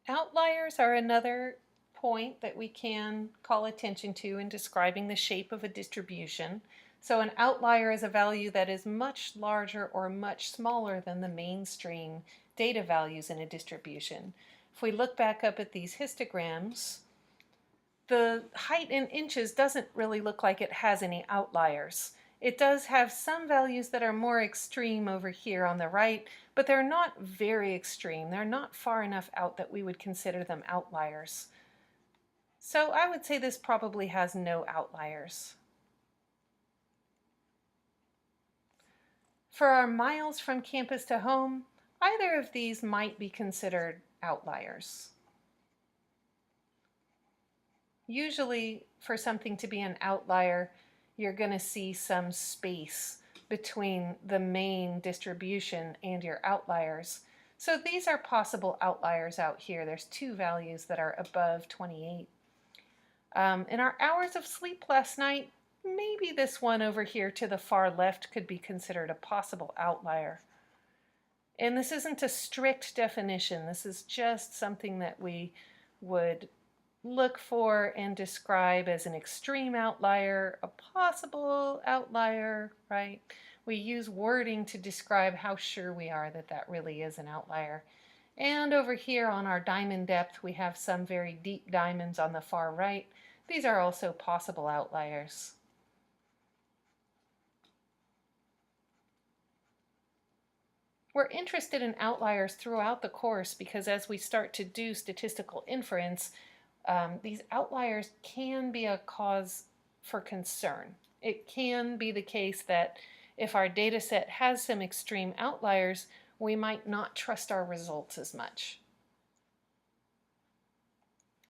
Outliers are another point that we can call attention to in describing the shape of a distribution. So an outlier is a value that is much larger or much smaller than the mainstream data values in a distribution. If we look back up at these histograms, the height in inches doesn't really look like it has any outliers. It does have some values that are more extreme over here on the right, but they're not very extreme. They're not far enough out that we would consider them outliers. So I would say this probably has no outliers. For our miles from campus to home, either of these might be considered outliers. Usually, for something to be an outlier, you're going to see some space between the main distribution and your outliers. So these are possible outliers out here. There's two values that are above 28. In our hours of sleep last night, maybe this one over here to the far left could be considered a possible outlier. And this isn't a strict definition. This is just something that we would look for and describe as an extreme outlier, a possible outlier, right? We use wording to describe how sure we are that that really is an outlier. And over here on our diamond depth, we have some very deep diamonds on the far right. These are also possible outliers. We're interested in outliers throughout the course because as we start to do statistical inference, these outliers can be a cause for concern. It can be the case that if our data set has some extreme outliers, we might not trust our results as much.